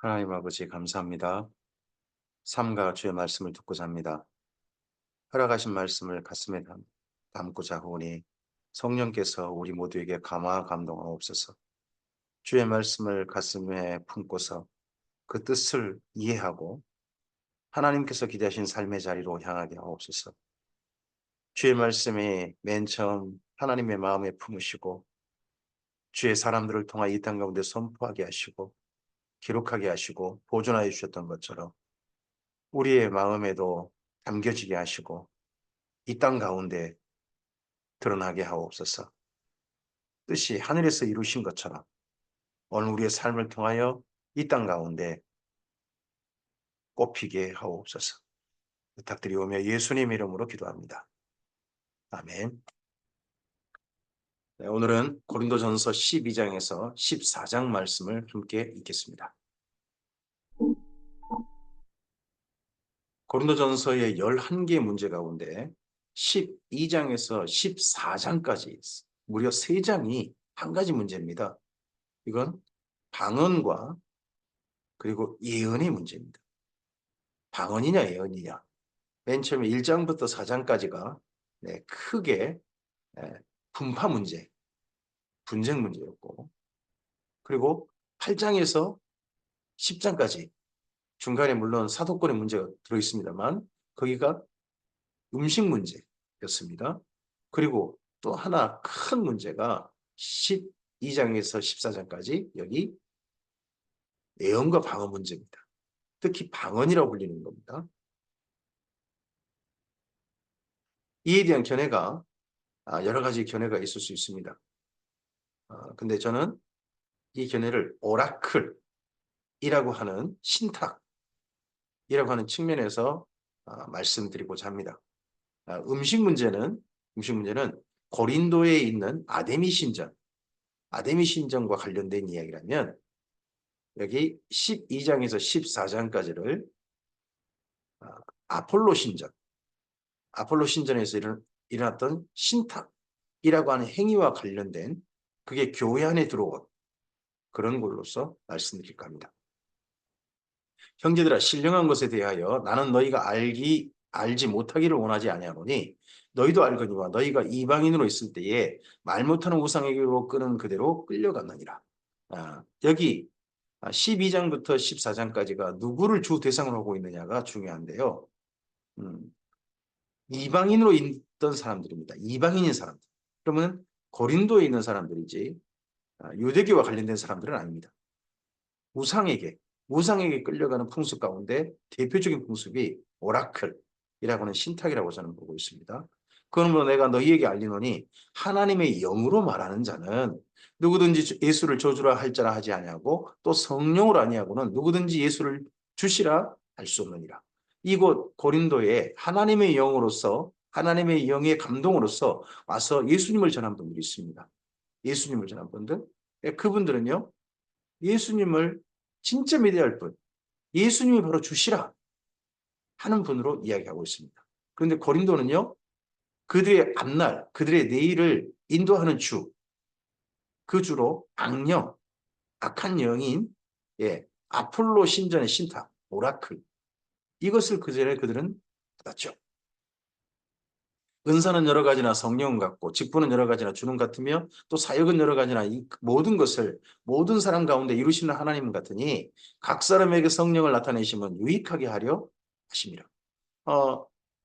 하나님 아버지 감사합니다. 삼가 주의 말씀을 듣고자 합니다. 허락하신 말씀을 가슴에 담고자 하오니 성령께서 우리 모두에게 감화 감동하옵소서. 주의 말씀을 가슴에 품고서 그 뜻을 이해하고 하나님께서 기대하신 삶의 자리로 향하게 하옵소서. 주의 말씀이 맨 처음 하나님의 마음에 품으시고 주의 사람들을 통하 이 땅 가운데 선포하게 하시고 기록하게 하시고 보존하여 주셨던 것처럼 우리의 마음에도 담겨지게 하시고 이 땅 가운데 드러나게 하옵소서. 뜻이 하늘에서 이루신 것처럼 오늘 우리의 삶을 통하여 이 땅 가운데 꽃피게 하옵소서. 부탁드리오며 예수님 이름으로 기도합니다. 아멘. 네, 오늘은 고린도전서 12장에서 14장 말씀을 함께 읽겠습니다. 고린도전서의 11개의 문제 가운데 12장에서 14장까지 무려 3장이 한 가지 문제입니다. 이건 방언과 그리고 예언의 문제입니다. 방언이냐 예언이냐. 맨 처음에 1장부터 4장까지가 크게 분파 문제, 분쟁 문제였고, 그리고 8장에서 10장까지 중간에 물론 사도권의 문제가 들어있습니다만 거기가 음식 문제였습니다. 그리고 또 하나 큰 문제가 12장에서 14장까지 여기 예언과 방언 문제입니다. 특히 방언이라고 불리는 겁니다. 이에 대한 견해가 여러 가지 견해가 있을 수 있습니다. 근데 저는 이 견해를 오라클이라고 하는 신탁이라고 하는 측면에서 말씀드리고자 합니다. 음식 문제는 고린도에 있는 아데미 신전과 관련된 이야기라면 여기 12장에서 14장까지를 아폴로 신전에서 일어났던 신탁이라고 하는 행위와 관련된 그게 교회 안에 들어온 그런 걸로서 말씀드릴까 합니다. 형제들아 신령한 것에 대하여 나는 너희가 알지 못하기를 원하지 아니하노니 너희도 알거니와 너희가 이방인으로 있을 때에 말 못하는 우상에게로 끄는 그대로 끌려갔느니라. 여기 12장부터 14장까지가 누구를 주 대상으로 하고 있느냐가 중요한데요. 이방인으로 있던 사람들입니다. 이방인인 사람들. 그러면 고린도에 있는 사람들이지 유대교와 관련된 사람들은 아닙니다. 우상에게 끌려가는 풍습 가운데 대표적인 풍습이 오라클이라고 하는 신탁이라고 저는 보고 있습니다. 그러므로 내가 너희에게 알리노니 하나님의 영으로 말하는 자는 누구든지 예수를 저주라 할 자라 하지 아니하고 또 성령으로 아니하고는 누구든지 예수를 주시라 할 수 없느니라. 이곳 고린도에 하나님의 영으로서 하나님의 영의 감동으로서 와서 예수님을 전한 분들이 있습니다. 예수님을 전한 분들. 그분들은요. 예수님을 진짜 믿어야 할 분, 예수님이 바로 주시라 하는 분으로 이야기하고 있습니다. 그런데 고린도는요. 그들의 앞날, 그들의 내일을 인도하는 주, 그 주로 악한 영인 아폴로 신전의 신탁, 오라클 이것을 그전에 그들은 받았죠. 은사는 여러 가지나 성령은 같고 직분은 여러 가지나 주는 같으며 또 사역은 여러 가지나 이 모든 것을 모든 사람 가운데 이루시는 하나님 같으니 각 사람에게 성령을 나타내시면 유익하게 하려 하심이라.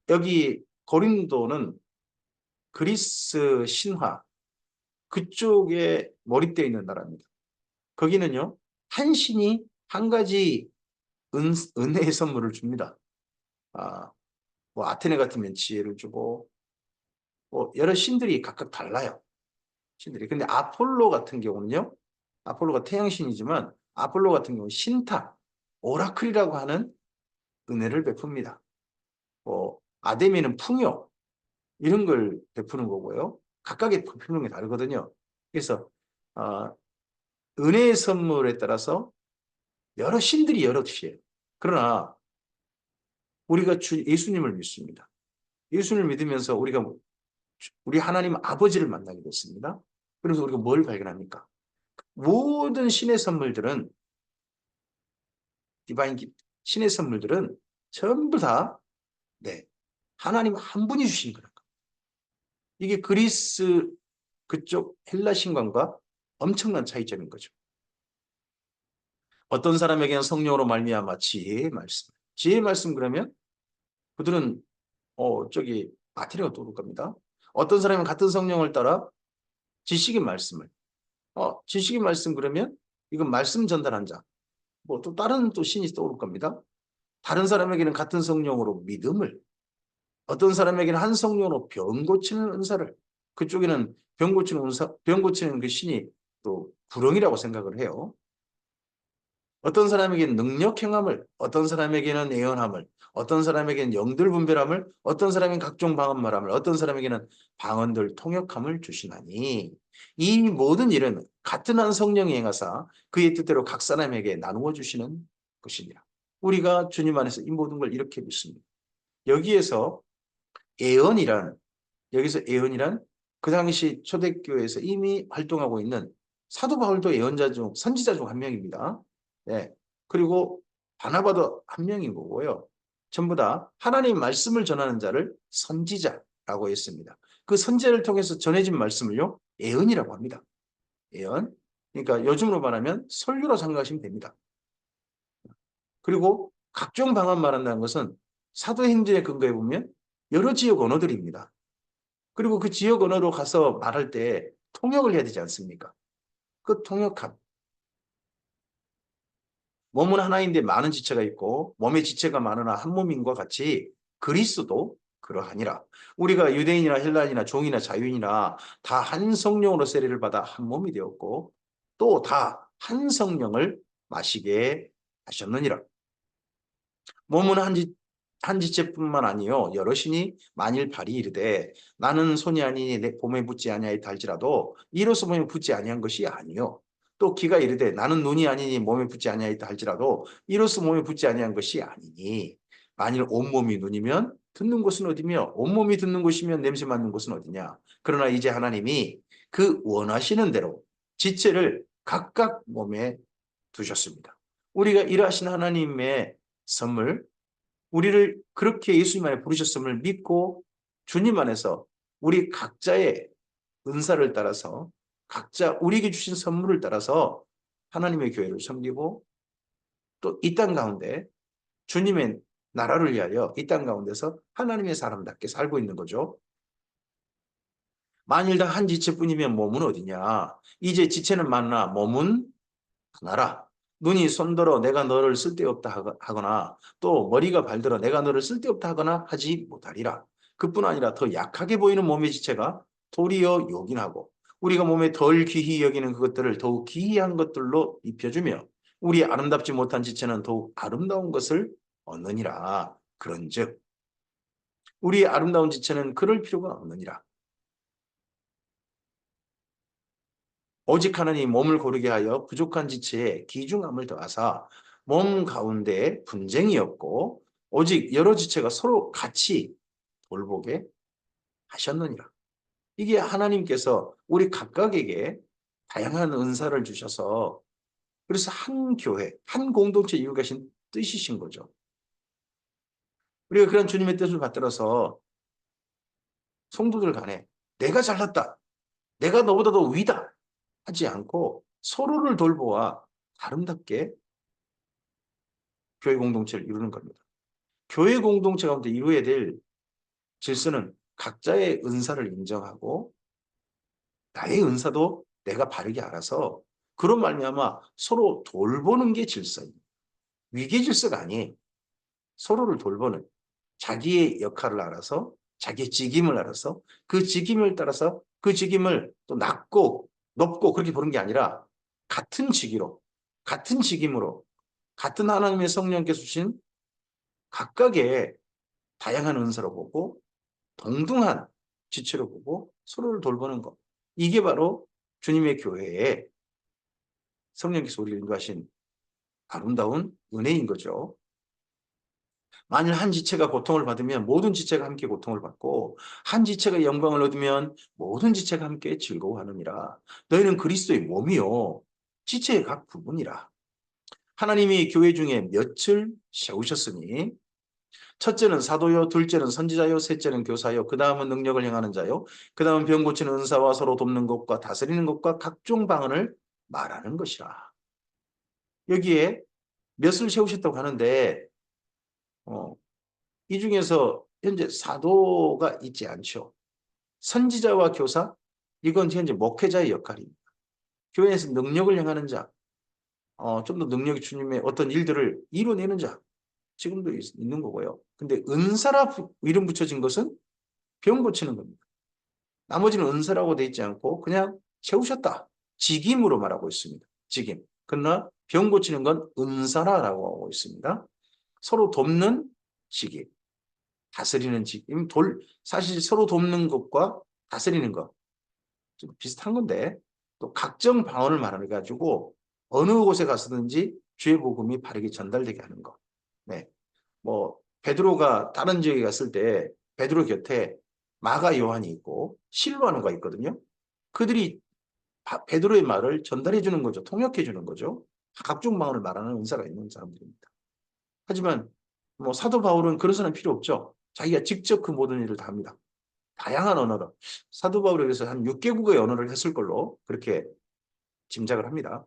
여기 고린도는 그리스 신화 그쪽에 몰입되어 있는 나라입니다. 거기는요 한 신이 한 가지 은혜의 선물을 줍니다. 뭐 아테네 같으면 지혜를 주고 여러 신들이 각각 달라요. 신들이. 근데 아폴로 같은 경우는요. 아폴로가 태양신이지만 아폴로 같은 경우는 신탁, 오라클이라고 하는 은혜를 베풉니다. 아데미는 풍요 이런 걸 베푸는 거고요. 각각의 베푸는 게 다르거든요. 그래서 은혜의 선물에 따라서 여러 신들이 여러 뜻이에요. 그러나 우리가 예수님을 믿습니다. 예수님을 믿으면서 우리 하나님 아버지를 만나게 됐습니다. 그래서 우리가 뭘 발견합니까? 모든 신의 선물들은 디바인 기프트, 신의 선물들은 전부 다 네, 하나님 한 분이 주신 거라고. 이게 그리스 그쪽 헬라 신앙과 엄청난 차이점인 거죠. 어떤 사람에게는 성령으로 말미암아 지혜의 말씀. 지혜의 말씀 그러면 그들은 저기 마테리아가 떠오를 겁니다. 어떤 사람은 같은 성령을 따라 지식의 말씀을 지식의 말씀 그러면 이건 말씀 전달한 자. 뭐 또 다른 또 신이 떠오를 겁니다. 다른 사람에게는 같은 성령으로 믿음을, 어떤 사람에게는 한 성령으로 병 고치는 은사를, 그쪽에는 병 고치는 은사, 병 고치는 그 신이 또 구령이라고 생각을 해요. 어떤 사람에게는 능력 행함을, 어떤 사람에게는 예언함을, 어떤 사람에게는 영들 분별함을, 어떤 사람에게는 각종 방언 말함을, 어떤 사람에게는 방언들 통역함을 주시나니 이 모든 일은 같은 한 성령이 행하사 그의 뜻대로 각 사람에게 나누어 주시는 것이니라. 우리가 주님 안에서 이 모든 걸 이렇게 믿습니다. 여기에서 예언이란 여기서 예언이란 그 당시 초대교회에서 이미 활동하고 있는 사도 바울도 예언자 중 선지자 중 한 명입니다. 네. 그리고 바나바도 한 명인 거고요. 전부 다 하나님 말씀을 전하는 자를 선지자라고 했습니다. 그 선지자를 통해서 전해진 말씀을요, 예언이라고 합니다. 예언. 그러니까 요즘으로 말하면 설교로 생각하시면 됩니다. 그리고 각종 방언 말한다는 것은 사도행전에 근거해 보면 여러 지역 언어들입니다. 그리고 그 지역 언어로 가서 말할 때 통역을 해야 되지 않습니까? 그 통역함. 몸은 하나인데 많은 지체가 있고 몸의 지체가 많으나 한 몸인과 같이 그리스도 그러하니라. 우리가 유대인이나 헬라인이나 종이나 자유인이나 다 한 성령으로 세례를 받아 한 몸이 되었고 또 다 한 성령을 마시게 하셨느니라. 몸은 한 지체뿐만 아니요 여럿이니 만일 발이 이르되 나는 손이 아니니 내 몸에 붙지 아니하였다 할지라도 이로써 몸에 붙지 아니한 것이 아니요 또 귀가 이르되 나는 눈이 아니니 몸에 붙지 아니하였다 할지라도 이로써 몸에 붙지 아니한 것이 아니니 만일 온몸이 눈이면 듣는 곳은 어디며 온몸이 듣는 곳이면 냄새 맡는 곳은 어디냐. 그러나 이제 하나님이 그 원하시는 대로 지체를 각각 몸에 두셨습니다. 우리가 일하신 하나님의 선물, 우리를 그렇게 예수님 안에 부르셨음을 믿고 주님 안에서 우리 각자의 은사를 따라서 각자 우리에게 주신 선물을 따라서 하나님의 교회를 섬기고 또 이 땅 가운데 주님의 나라를 위하여 이 땅 가운데서 하나님의 사람답게 살고 있는 거죠. 만일 다 한 지체뿐이면 몸은 어디냐? 이제 지체는 많으나 몸은 하나라. 눈이 손들어 내가 너를 쓸데없다 하거나 또 머리가 발들어 내가 너를 쓸데없다 하거나 하지 못하리라. 그뿐 아니라 더 약하게 보이는 몸의 지체가 도리어 요긴하고 우리가 몸에 덜 귀히 여기는 그것들을 더욱 귀한 것들로 입혀주며 우리 아름답지 못한 지체는 더욱 아름다운 것을 얻느니라. 그런즉 우리의 아름다운 지체는 그럴 필요가 없느니라. 오직 하나님 몸을 고르게 하여 부족한 지체에 귀중함을 더하사 몸 가운데 분쟁이 없고 오직 여러 지체가 서로 같이 돌보게 하셨느니라. 이게 하나님께서 우리 각각에게 다양한 은사를 주셔서 그래서 한 교회, 한 공동체 이루고 계신 뜻이신 거죠. 우리가 그런 주님의 뜻을 받들어서 성도들 간에 내가 잘났다, 내가 너보다 더 위다 하지 않고 서로를 돌보아 아름답게 교회 공동체를 이루는 겁니다. 교회 공동체 가운데 이루어야 될 질서는 각자의 은사를 인정하고 나의 은사도 내가 바르게 알아서 그런 말미암아 서로 돌보는 게 질서입니다. 위계 질서가 아니에요. 서로를 돌보는 자기의 역할을 알아서 자기의 직임을 알아서 그 직임을 따라서 그 직임을 또 낮고 높고 그렇게 보는 게 아니라 같은 직위로 같은 직임으로 같은 하나님의 성령께서 주신 각각의 다양한 은사로 보고 동등한 지체로 보고 서로를 돌보는 것. 이게 바로 주님의 교회에 성령께서 우리를 인도하신 아름다운 은혜인 거죠. 만일 한 지체가 고통을 받으면 모든 지체가 함께 고통을 받고 한 지체가 영광을 얻으면 모든 지체가 함께 즐거워하느니라. 너희는 그리스도의 몸이요 지체의 각 부분이라. 하나님이 교회 중에 몇을 세우셨으니 첫째는 사도요, 둘째는 선지자요, 셋째는 교사요, 그 다음은 능력을 행하는 자요, 그 다음은 병 고치는 은사와 서로 돕는 것과 다스리는 것과 각종 방언을 말하는 것이라. 여기에 몇을 세우셨다고 하는데 이 중에서 현재 사도가 있지 않죠. 선지자와 교사, 이건 현재 목회자의 역할입니다. 교회에서 능력을 행하는 자, 좀 더 능력이 주님의 어떤 일들을 이뤄내는 자, 지금도 있는 거고요. 근데 은사라 이름 붙여진 것은 병 고치는 겁니다. 나머지는 은사라고 되어 있지 않고 그냥 세우셨다. 직임으로 말하고 있습니다. 직임. 그러나 병 고치는 건 은사라고 하고 있습니다. 서로 돕는 직임, 다스리는 직임, 사실 서로 돕는 것과 다스리는 것 좀 비슷한 건데 또 각종 방언을 말해 가지고 어느 곳에 가서든지 주의 복음이 바르게 전달되게 하는 것. 네. 뭐 베드로가 다른 지역에 갔을 때 베드로 곁에 마가 요한이 있고 실로아노가 있거든요. 그들이 베드로의 말을 전달해 주는 거죠. 통역해 주는 거죠. 각종 방언을 말하는 은사가 있는 사람들입니다. 하지만 뭐 사도 바울은 그런 사람 필요 없죠. 자기가 직접 그 모든 일을 다 합니다. 다양한 언어로. 사도 바울에게서 한 6개국의 언어를 했을 걸로 그렇게 짐작을 합니다.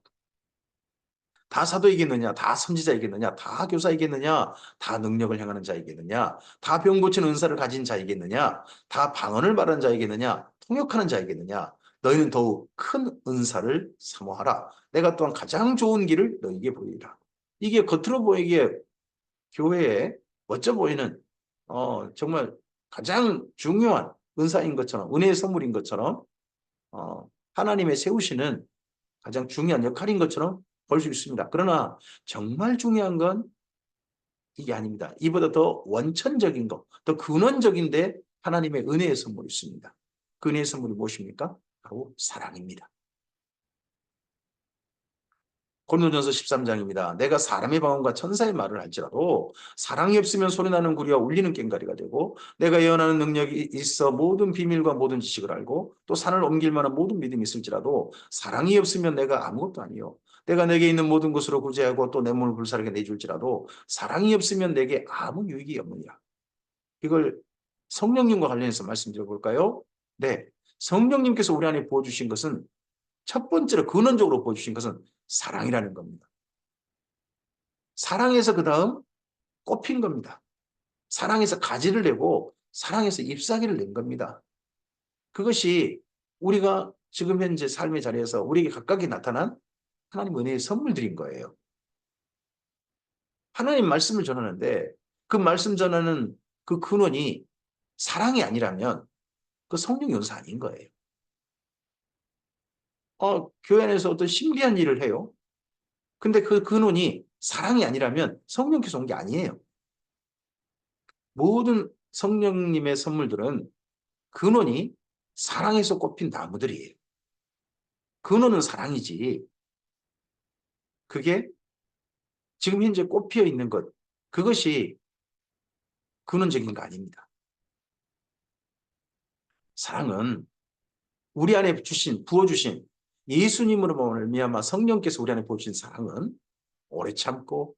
다 사도이겠느냐, 다 선지자이겠느냐, 다 교사이겠느냐, 다 능력을 행하는 자이겠느냐, 다 병 고치는 은사를 가진 자이겠느냐, 다 방언을 말하는 자이겠느냐, 통역하는 자이겠느냐. 너희는 더욱 큰 은사를 사모하라. 내가 또한 가장 좋은 길을 너희에게 보이리라. 이게 겉으로 보이기에 교회에 멋져 보이는 정말 가장 중요한 은사인 것처럼, 은혜의 선물인 것처럼 하나님의 세우시는 가장 중요한 역할인 것처럼 볼 수 있습니다. 그러나 정말 중요한 건 이게 아닙니다. 이보다 더 원천적인 것, 더 근원적인데 하나님의 은혜의 선물이 있습니다. 그 은혜의 선물이 무엇입니까? 바로 사랑입니다. 고린도전서 13장입니다. 내가 사람의 방언과 천사의 말을 할지라도 사랑이 없으면 소리나는 구리와 울리는 꽹과리가 되고 내가 예언하는 능력이 있어 모든 비밀과 모든 지식을 알고 또 산을 옮길 만한 모든 믿음이 있을지라도 사랑이 없으면 내가 아무것도 아니요. 내가 내게 있는 모든 것으로 구제하고 또 내 몸을 불사르게 내줄지라도 사랑이 없으면 내게 아무 유익이 없느니라. 이걸 성령님과 관련해서 말씀드려 볼까요? 네. 성령님께서 우리 안에 부어주신 것은 첫 번째로 근원적으로 보여주신 것은 사랑이라는 겁니다. 사랑에서 그 다음 꽃핀 겁니다. 사랑에서 가지를 내고 사랑에서 잎사귀를 낸 겁니다. 그것이 우리가 지금 현재 삶의 자리에서 우리에게 각각이 나타난 하나님 은혜의 선물들인 거예요. 하나님 말씀을 전하는데 그 말씀 전하는 그 근원이 사랑이 아니라면 그 성령 연사 아닌 거예요. 교회 안에서 어떤 신비한 일을 해요. 근데 그 근원이 사랑이 아니라면 성령께서 온 게 아니에요. 모든 성령님의 선물들은 근원이 사랑에서 꼽힌 나무들이에요. 근원은 사랑이지. 그게 지금 현재 꽃피어 있는 것, 그것이 근원적인 거 아닙니다. 사랑은 우리 안에 부어주신 예수님으로 말미암아 성령께서 우리 안에 부어주신 사랑은 오래 참고,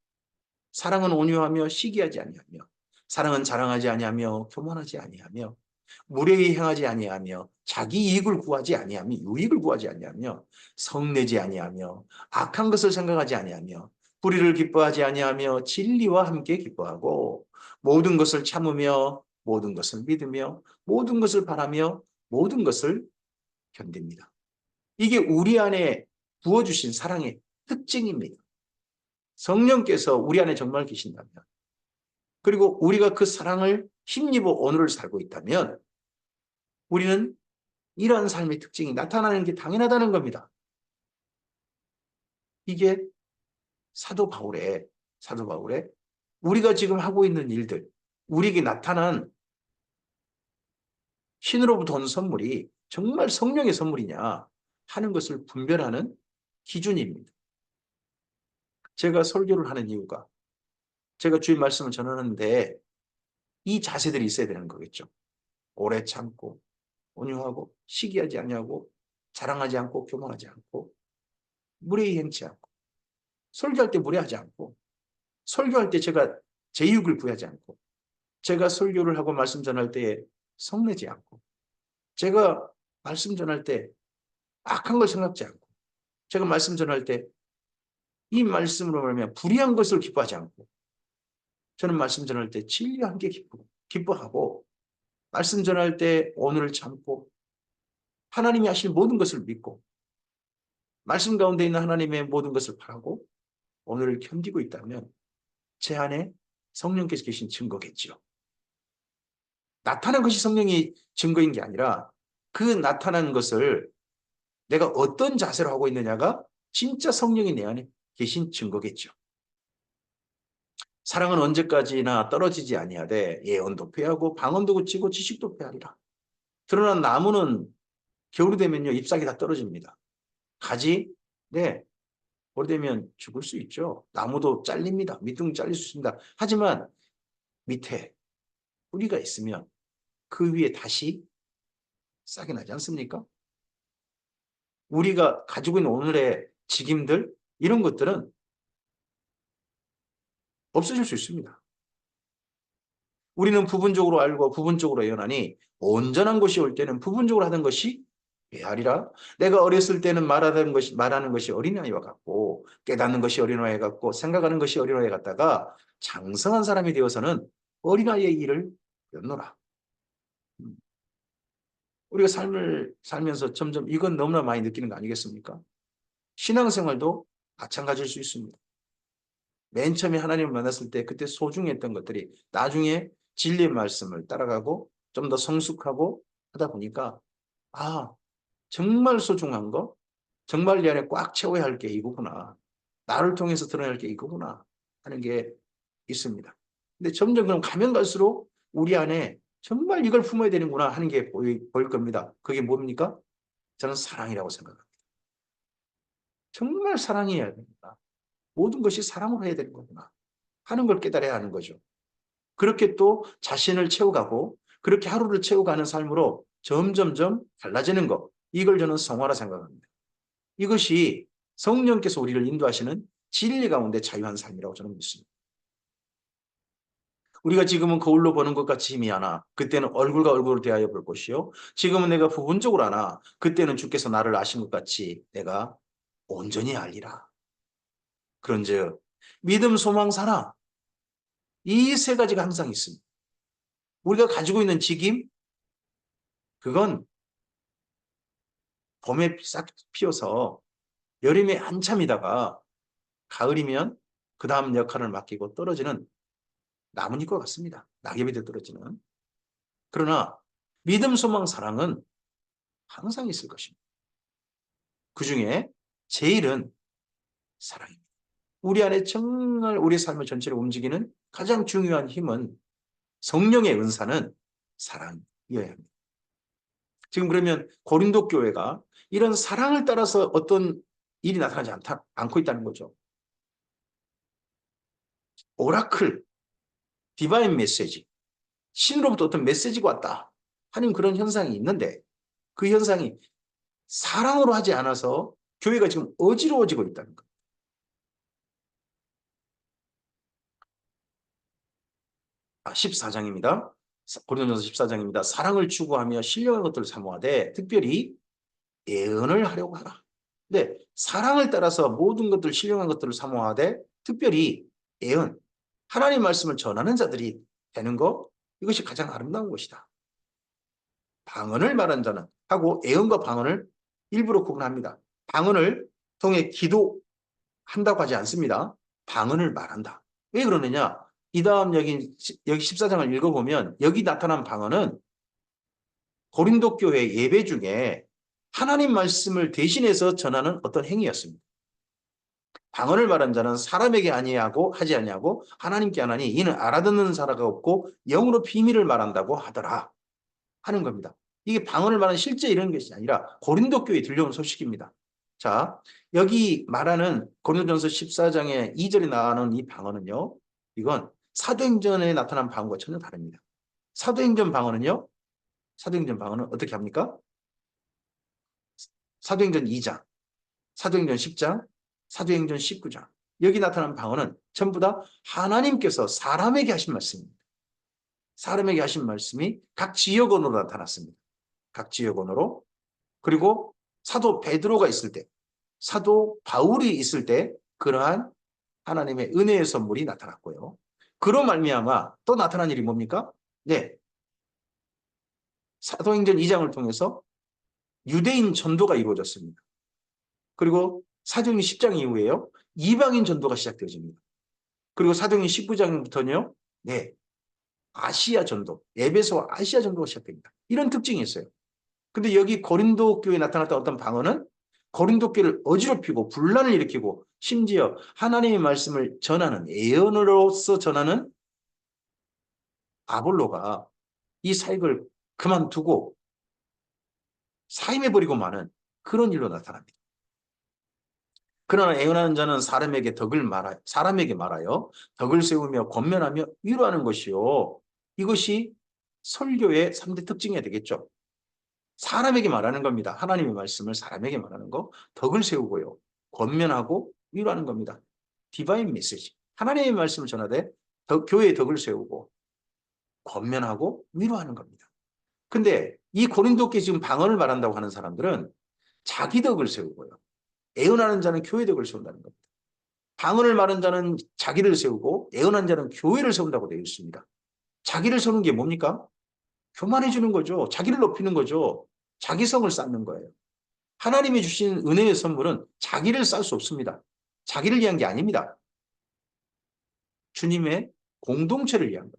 사랑은 온유하며 시기하지 아니하며, 사랑은 자랑하지 아니하며 교만하지 아니하며, 무례히 행하지 아니하며, 자기 이익을 구하지 아니하며, 유익을 구하지 아니하며, 성내지 아니하며, 악한 것을 생각하지 아니하며, 불의를 기뻐하지 아니하며, 진리와 함께 기뻐하고, 모든 것을 참으며, 모든 것을 믿으며, 모든 것을 바라며, 모든 것을 견딥니다. 이게 우리 안에 부어주신 사랑의 특징입니다. 성령께서 우리 안에 정말 계신다면, 그리고 우리가 그 사랑을 힘입어 오늘을 살고 있다면 우리는 이러한 삶의 특징이 나타나는 게 당연하다는 겁니다. 이게 사도 바울의 우리가 지금 하고 있는 일들, 우리에게 나타난 신으로부터 온 선물이 정말 성령의 선물이냐 하는 것을 분별하는 기준입니다. 제가 설교를 하는 이유가 제가 주의 말씀을 전하는데 이 자세들이 있어야 되는 거겠죠. 오래 참고 온유하고 시기하지 아니하고 자랑하지 않고 교만하지 않고 무례히 행치 않고 설교할 때 무례하지 않고, 설교할 때 제가 제육을 구하지 않고, 제가 설교를 하고 말씀 전할 때에 성내지 않고, 제가 말씀 전할 때 악한 걸 생각지 않고, 제가 말씀 전할 때 이 말씀으로 말하면 불의한 것을 기뻐하지 않고, 저는 말씀 전할 때 진리와 함께 기뻐하고, 말씀 전할 때 오늘을 참고, 하나님이 하실 모든 것을 믿고, 말씀 가운데 있는 하나님의 모든 것을 바라고 오늘을 견디고 있다면 제 안에 성령께서 계신 증거겠지요. 나타난 것이 성령이 증거인 게 아니라 그 나타난 것을 내가 어떤 자세로 하고 있느냐가 진짜 성령이 내 안에 계신 증거겠죠. 사랑은 언제까지나 떨어지지 아니하되 예언도 패하고 방언도 그치고 지식도 패하리라. 그러나 나무는 겨울이 되면요 잎사귀 다 떨어집니다. 가지 네 오래되면 죽을 수 있죠. 나무도 잘립니다. 밑둥 잘릴 수 있습니다. 하지만 밑에 뿌리가 있으면 그 위에 다시 싹이 나지 않습니까? 우리가 가지고 있는 오늘의 직임들 이런 것들은 없어질 수 있습니다. 우리는 부분적으로 알고 부분적으로 예언하니 온전한 것이 올 때는 부분적으로 하던 것이 헤아리라. 내가 어렸을 때는 말하는 것이 어린아이와 같고 깨닫는 것이 어린아이 같고 생각하는 것이 어린아이 같다가 장성한 사람이 되어서는 어린아이의 일을 배웠노라. 우리가 삶을 살면서 점점 이건 너무나 많이 느끼는 거 아니겠습니까? 신앙생활도 마찬가지일 수 있습니다. 맨 처음에 하나님을 만났을 때 그때 소중했던 것들이 나중에 진리의 말씀을 따라가고 좀 더 성숙하고 하다 보니까 아 정말 소중한 거 정말 내 안에 꽉 채워야 할 게 이거구나. 나를 통해서 드러낼 게 이거구나 하는 게 있습니다. 근데 점점 그럼 가면 갈수록 우리 안에 정말 이걸 품어야 되는구나 하는 게 보일 겁니다. 그게 뭡니까? 저는 사랑이라고 생각합니다. 정말 사랑해야 됩니다. 모든 것이 사랑으로 해야 되는 거구나 하는 걸 깨달아야 하는 거죠. 그렇게 또 자신을 채워가고 그렇게 하루를 채워가는 삶으로 점점점 달라지는 것. 이걸 저는 성화라 생각합니다. 이것이 성령께서 우리를 인도하시는 진리 가운데 자유한 삶이라고 저는 믿습니다. 우리가 지금은 거울로 보는 것 같이 희미하나 그때는 얼굴과 얼굴을 대하여 볼 것이요. 지금은 내가 부분적으로 아나 그때는 주께서 나를 아신 것 같이 내가 온전히 알리라. 그런즉 믿음, 소망, 사랑 이 세 가지가 항상 있습니다. 우리가 가지고 있는 직임 그건 봄에 싹 피어서 여름에 한참이다가 가을이면 그 다음 역할을 맡기고 떨어지는 나뭇잎과 같습니다. 낙엽이 돼 떨어지는. 그러나 믿음, 소망, 사랑은 항상 있을 것입니다. 그중에 제일은 사랑입니다. 우리 안에 정말 우리 삶을 전체를 움직이는 가장 중요한 힘은 성령의 은사는 사랑이어야 합니다. 지금 그러면 고린도 교회가 이런 사랑을 따라서 어떤 일이 나타나지 않고 있다는 거죠. 오라클, 디바인 메시지, 신으로부터 어떤 메시지가 왔다 하는 그런 현상이 있는데 그 현상이 사랑으로 하지 않아서 교회가 지금 어지러워지고 있다는 것. 14장입니다. 고린도전서 14장입니다. 사랑을 추구하며 신령한 것들을 사모하되 특별히 예언을 하려고 하라. 근데 사랑을 따라서 모든 것들 신령한 것들을 사모하되 특별히 예언, 하나님 말씀을 전하는 자들이 되는 것 이것이 가장 아름다운 것이다. 방언을 말하는 자는 하고 예언과 방언을 일부러 구분합니다. 방언을 통해 기도한다고 하지 않습니다. 방언을 말한다. 왜 그러느냐? 이 다음 여기 14장을 읽어보면 여기 나타난 방언은 고린도 교회 예배 중에 하나님 말씀을 대신해서 전하는 어떤 행위였습니다. 방언을 말한 자는 사람에게 아니하고 하지 아니하고 하나님께 하나니 이는 알아듣는 사람가 없고 영으로 비밀을 말한다고 하더라 하는 겁니다. 이게 방언을 말하는 실제 이런 것이 아니라 고린도 교회에 들려온 소식입니다. 자, 여기 말하는 고린도전서 14장의 2절에 나오는 이 방언은요. 이건 사도행전에 나타난 방언과 전혀 다릅니다. 사도행전 방언은요. 사도행전 방언은 어떻게 합니까? 사도행전 2장, 사도행전 10장, 사도행전 19장. 여기 나타난 방언은 전부 다 하나님께서 사람에게 하신 말씀입니다. 사람에게 하신 말씀이 각 지역 언어로 나타났습니다. 각 지역 언어로. 그리고 사도 베드로가 있을 때, 사도 바울이 있을 때 그러한 하나님의 은혜의 선물이 나타났고요. 그로 말미암아 또 나타난 일이 뭡니까? 네, 사도행전 2장을 통해서 유대인 전도가 이루어졌습니다. 그리고 사도행전 10장 이후에요, 이방인 전도가 시작되어집니다. 그리고 사도행전 19장부터는요, 네, 아시아 전도, 에베소와 아시아 전도가 시작됩니다. 이런 특징이 있어요. 근데 여기 고린도 교회에 나타났던 어떤 방언은 고린도 교회를 어지럽히고 분란을 일으키고 심지어 하나님의 말씀을 전하는 예언으로서 전하는 아볼로가 이 사역을 그만두고 사임해버리고 마는 그런 일로 나타납니다. 그러나 예언하는 자는 사람에게 말하여 덕을 세우며 권면하며 위로하는 것이요. 이것이 설교의 3대 특징이 되겠죠. 사람에게 말하는 겁니다. 하나님의 말씀을 사람에게 말하는 거, 덕을 세우고요. 권면하고 위로하는 겁니다. 디바인 메시지. 하나님의 말씀을 전하되 교회의 덕을 세우고 권면하고 위로하는 겁니다. 근데 이 고린도께 지금 방언을 말한다고 하는 사람들은 자기 덕을 세우고요. 애언하는 자는 교회 덕을 세운다는 겁니다. 방언을 말하는 자는 자기를 세우고 애언하는 자는 교회를 세운다고 되어 있습니다. 자기를 세우는 게 뭡니까? 교만해 주는 거죠. 자기를 높이는 거죠. 자기성을 쌓는 거예요. 하나님이 주신 은혜의 선물은 자기를 쌓을 수 없습니다. 자기를 위한 게 아닙니다. 주님의 공동체를 위한 것.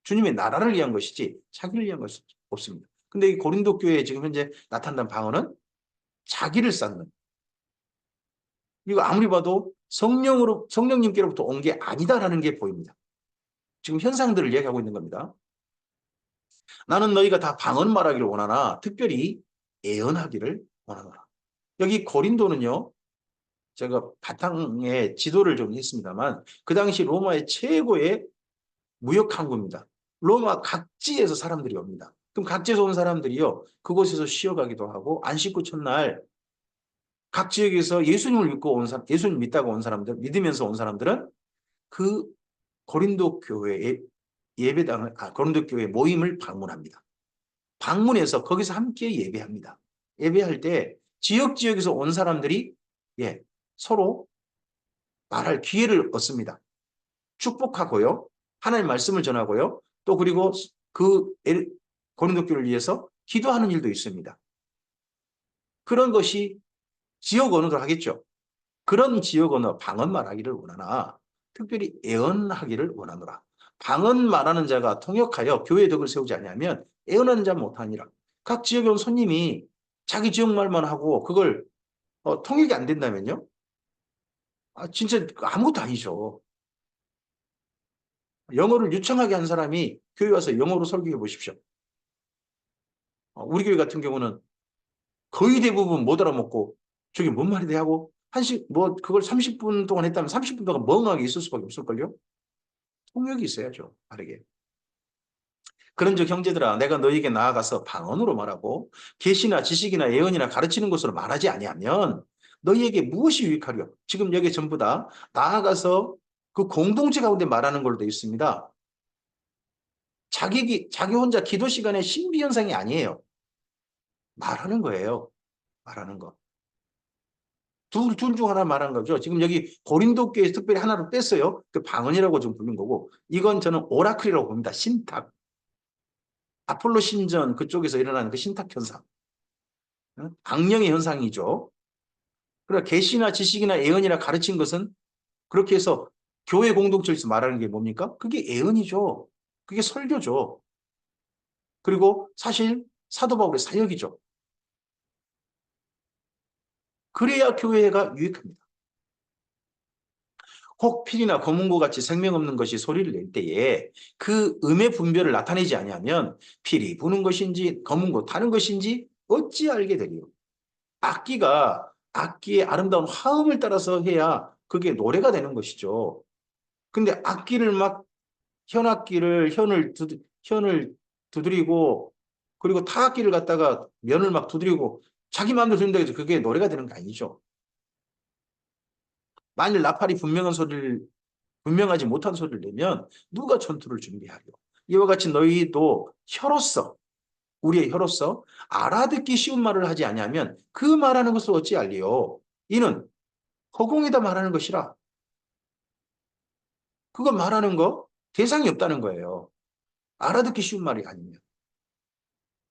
주님의 나라를 위한 것이지 자기를 위한 것이 없습니다. 근데 이 고린도 교회에 지금 현재 나타난 방언은 자기를 쌓는, 이거 아무리 봐도 성령님께로부터 온 게 아니다라는 게 보입니다. 지금 현상들을 이야기하고 있는 겁니다. 나는 너희가 다 방언 말하기를 원하나 특별히 예언하기를 원하노라. 여기 고린도는요, 제가 바탕에 지도를 좀 했습니다만 그 당시 로마의 최고의 무역 항구입니다. 로마 각지에서 사람들이 옵니다. 그럼 각지에서 온 사람들이요, 그곳에서 쉬어가기도 하고 안식구 첫날 각 지역에서 예수님을 믿고 온 사람, 예수님 믿다가 온 사람들, 믿으면서 온 사람들은 그 고린도 교회의 고린도 교회 모임을 방문합니다. 방문해서 거기서 함께 예배합니다. 예배할 때 지역에서 온 사람들이, 예, 서로 말할 기회를 얻습니다. 축복하고요. 하나님 말씀을 전하고요. 또 그리고 그 고린도 교회를 위해서 기도하는 일도 있습니다. 그런 것이 지역 언어도 하겠죠. 그런 지역 언어, 방언 말하기를 원하나 특별히 애언하기를 원하노라. 방언 말하는 자가 통역하여 교회의 덕을 세우지 아니하면 애언하는 자 못하니라. 각 지역에 온 손님이 자기 지역 말만 하고 그걸 통역이 안 된다면요? 진짜 아무것도 아니죠. 영어를 유창하게 한 사람이 교회 와서 영어로 설교해 보십시오. 우리 교회 같은 경우는 거의 대부분 못 알아먹고 저게 뭔 말이래 하고 그걸 30분 동안 했다면 30분 동안 멍하게 있을 수밖에 없을걸요? 통역이 있어야죠, 바르게. 그런즉 형제들아, 내가 너희에게 나아가서 방언으로 말하고 계시나 지식이나 예언이나 가르치는 것으로 말하지 아니하면 너희에게 무엇이 유익하려? 지금 여기 전부 다 나아가서 그 공동체 가운데 말하는 걸로 되어 있습니다. 자기 혼자 기도 시간에 신비 현상이 아니에요. 말하는 거예요. 말하는 거. 둘 중 하나 말한 거죠. 지금 여기 고린도 교회에서 특별히 하나를 뺐어요. 그 방언이라고 좀 부른 거고, 이건 저는 오라클이라고 봅니다. 신탁. 아폴로 신전 그쪽에서 일어나는 그 신탁 현상. 악령의 현상이죠. 그러나 계시나 지식이나 예언이나 가르친 것은 그렇게 해서 교회 공동체에서 말하는 게 뭡니까? 그게 예언이죠. 그게 설교죠. 그리고 사실 사도 바울의 사역이죠. 그래야 교회가 유익합니다. 혹 필이나 검은고 같이 생명 없는 것이 소리를 낼 때에 그 음의 분별을 나타내지 아니하면 필이 부는 것인지 검은고 타는 것인지 어찌 알게 되리요. 악기의 아름다운 화음을 따라서 해야 그게 노래가 되는 것이죠. 근데 악기를 막 현을 두드리고 그리고 타악기를 갖다가 면을 막 두드리고 자기 마음대로 듣는다고 해서 그게 노래가 되는 게 아니죠. 만일 나팔이 분명하지 못한 소리를 내면 누가 전투를 준비하려? 이와 같이 너희도 혀로서 우리의 혀로서 알아듣기 쉬운 말을 하지 아니하면 그 말하는 것을 어찌 알리요? 이는 허공에다 말하는 것이라. 그거 말하는 거 대상이 없다는 거예요. 알아듣기 쉬운 말이 아니면.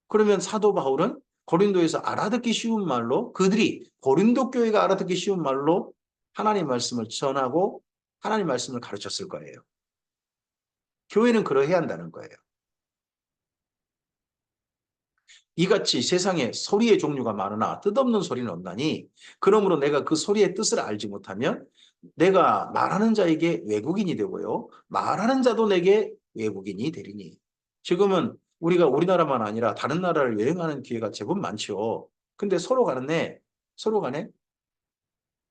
그러면 사도 바울은 고린도에서 알아듣기 쉬운 말로 그들이 고린도 교회가 알아듣기 쉬운 말로 하나님 말씀을 전하고 하나님 말씀을 가르쳤을 거예요. 교회는 그러해야 한다는 거예요. 이같이 세상에 소리의 종류가 많으나 뜻없는 소리는 없나니 그러므로 내가 그 소리의 뜻을 알지 못하면 내가 말하는 자에게 외국인이 되고요. 말하는 자도 내게 외국인이 되리니. 지금은 우리가 우리나라만 아니라 다른 나라를 여행하는 기회가 제법 많죠. 근데 서로 간에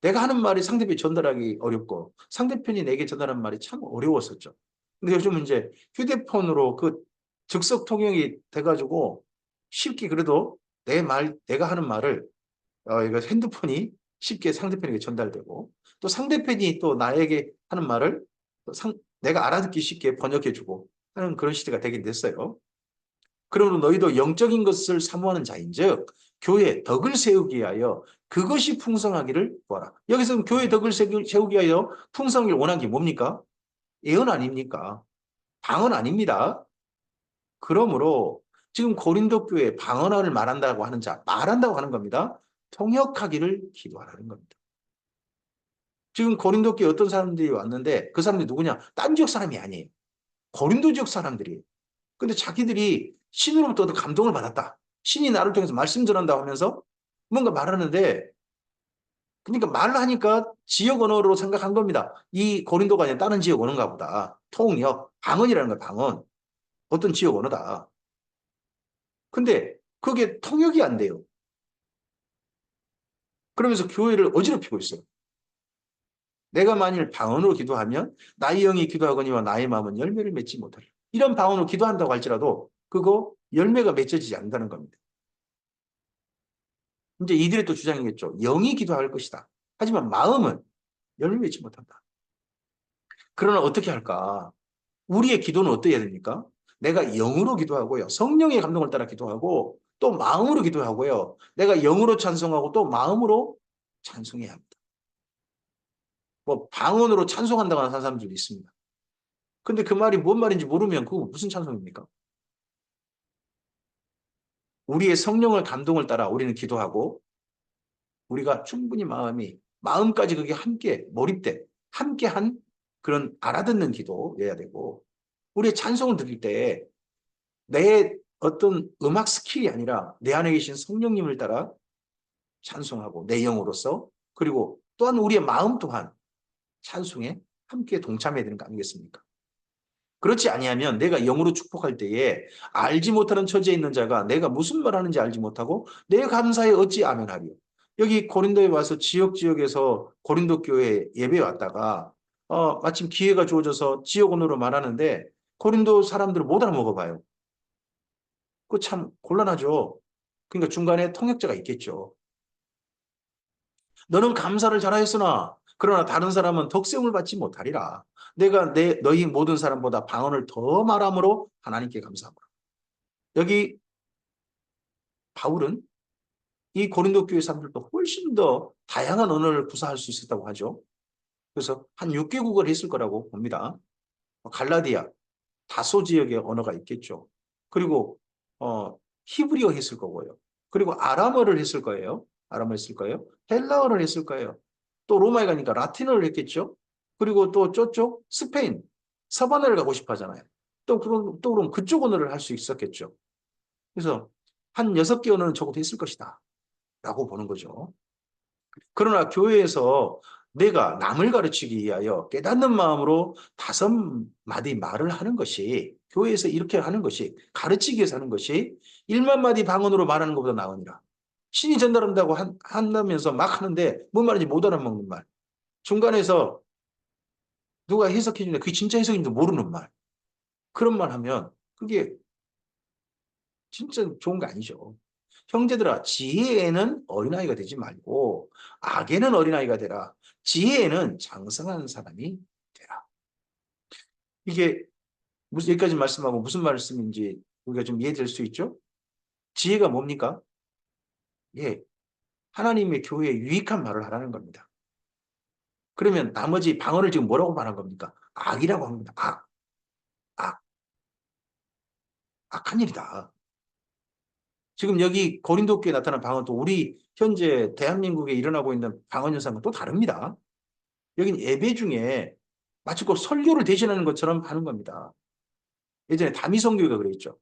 내가 하는 말이 상대편이 전달하기 어렵고 상대편이 내게 전달하는 말이 참 어려웠었죠. 근데 요즘은 이제 휴대폰으로 그 즉석 통역이 돼가지고 쉽게 그래도 내가 하는 말을 이거 핸드폰이 쉽게 상대편에게 전달되고 또 상대편이 또 나에게 하는 말을 내가 알아듣기 쉽게 번역해주고 하는 그런 시대가 되긴 됐어요. 그러므로 너희도 영적인 것을 사모하는 자인즉 교회 덕을 세우기 위하여 그것이 풍성하기를 구하라. 여기서 교회 덕을 세우기 위하여 풍성하기를 원한 게 뭡니까? 예언 아닙니까? 방언 아닙니다. 그러므로 지금 고린도 교회 방언을 말한다고 하는 자, 말한다고 하는 겁니다. 통역하기를 기도하라는 겁니다. 지금 고린도 교회 어떤 사람들이 왔는데 그 사람들이 누구냐? 딴 지역 사람이 아니에요. 고린도 지역 사람들이. 근데 자기들이 신으로부터 감동을 받았다. 신이 나를 통해서 말씀 전한다고 하면서 뭔가 말하는데 그러니까 말을 하니까 지역 언어로 생각한 겁니다. 이 고린도가 아니라 다른 지역 언어인가 보다. 통역, 방언이라는 거야, 방언. 어떤 지역 언어다. 근데 그게 통역이 안 돼요. 그러면서 교회를 어지럽히고 있어요. 내가 만일 방언으로 기도하면 나의 영이 기도하거니와 나의 마음은 열매를 맺지 못하리라. 이런 방언으로 기도한다고 할지라도 그거 열매가 맺혀지지 않는다는 겁니다. 이제 이들의 또 주장이겠죠. 영이 기도할 것이다. 하지만 마음은 열매 맺지 못한다. 그러나 어떻게 할까? 우리의 기도는 어떠해야 됩니까? 내가 영으로 기도하고요. 성령의 감동을 따라 기도하고 또 마음으로 기도하고요. 내가 영으로 찬송하고 또 마음으로 찬송해야 합니다. 뭐 방언으로 찬송한다고 하는 사람들도 있습니다. 근데 그 말이 뭔 말인지 모르면 그거 무슨 찬송입니까? 우리의 성령을 감동을 따라 우리는 기도하고 우리가 충분히 마음까지 그게 함께 몰입돼 함께한 그런 알아듣는 기도여야 되고 우리의 찬송을 드릴 때 내 어떤 음악 스킬이 아니라 내 안에 계신 성령님을 따라 찬송하고 내 영으로서 그리고 또한 우리의 마음 또한 찬송에 함께 동참해야 되는 거 아니겠습니까? 그렇지 아니하면 내가 영으로 축복할 때에 알지 못하는 처지에 있는 자가 내가 무슨 말 하는지 알지 못하고 내 감사에 어찌 아멘하리요. 여기 고린도에 와서 지역에서 고린도 교회 예배에 왔다가 마침 기회가 주어져서 지역 언어로 말하는데 고린도 사람들을 못 알아먹어봐요. 그거 참 곤란하죠. 그러니까 중간에 통역자가 있겠죠. 너는 감사를 잘하였으나 그러나 다른 사람은 덕세움을 받지 못하리라. 내가 너희 모든 사람보다 방언을 더 말함으로 하나님께 감사하라. 여기 바울은 이 고린도 교회 사람들도 훨씬 더 다양한 언어를 구사할 수 있었다고 하죠. 그래서 한 6개국을 했을 거라고 봅니다. 갈라디아, 다소 지역의 언어가 있겠죠. 그리고 히브리어 했을 거고요. 그리고 아람어를 했을 거예요. 아람어 했을 거예요. 헬라어를 했을 거예요. 또 로마에 가니까 라틴어를 했겠죠. 그리고 또 저쪽 스페인, 서바나를 가고 싶어 하잖아요. 또 그럼 그쪽 언어를 할 수 있었겠죠. 그래서 한 6개 언어는 적어도 했을 것이다. 라고 보는 거죠. 그러나 교회에서 내가 남을 가르치기 위하여 깨닫는 마음으로 5마디 말을 하는 것이 교회에서 이렇게 하는 것이 가르치기 위해서 하는 것이 1만 마디 방언으로 말하는 것보다 나으니라. 신이 전달한다고 한다면서 막 하는데 뭔 말인지 못 알아먹는 말. 중간에서 누가 해석해 주는데 그게 진짜 해석인지 모르는 말. 그런 말 하면 그게 진짜 좋은 거 아니죠. 형제들아, 지혜에는 어린아이가 되지 말고 악에는 어린아이가 되라. 지혜에는 장성한 사람이 되라. 이게 무슨 여기까지 말씀하고 무슨 말씀인지 우리가 좀 이해될 수 있죠? 지혜가 뭡니까? 예, 하나님의 교회에 유익한 말을 하라는 겁니다. 그러면 나머지 방언을 지금 뭐라고 말한 겁니까? 악이라고 합니다. 악, 악, 악한 일이다. 지금 여기 고린도 교회에 나타난 방언도 우리 현재 대한민국에 일어나고 있는 방언 현상은 또 다릅니다. 여기는 예배 중에 마치 꼭 설교를 대신하는 것처럼 하는 겁니다. 예전에 다미성교회가 그랬죠.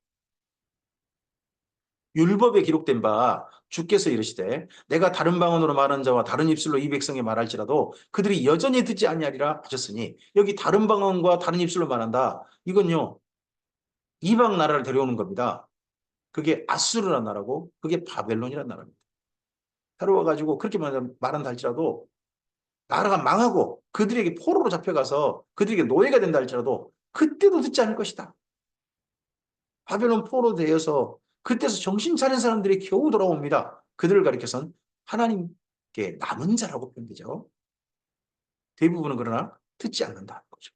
율법에 기록된 바 주께서 이르시되 내가 다른 방언으로 말하는 자와 다른 입술로 이 백성에 말할지라도 그들이 여전히 듣지 아니하리라 하셨으니 여기 다른 방언과 다른 입술로 말한다. 이건요. 이방 나라를 데려오는 겁니다. 그게 아수르라는 나라고 그게 바벨론이라는 나라입니다. 데려와가지고 그렇게 말한다 할지라도 나라가 망하고 그들에게 포로로 잡혀가서 그들에게 노예가 된다 할지라도 그때도 듣지 않을 것이다. 바벨론 포로 되어서 그때서 정신 차린 사람들이 겨우 돌아옵니다. 그들을 가리켜선 하나님께 남은 자라고 표현되죠. 대부분은 그러나 듣지 않는다는 거죠.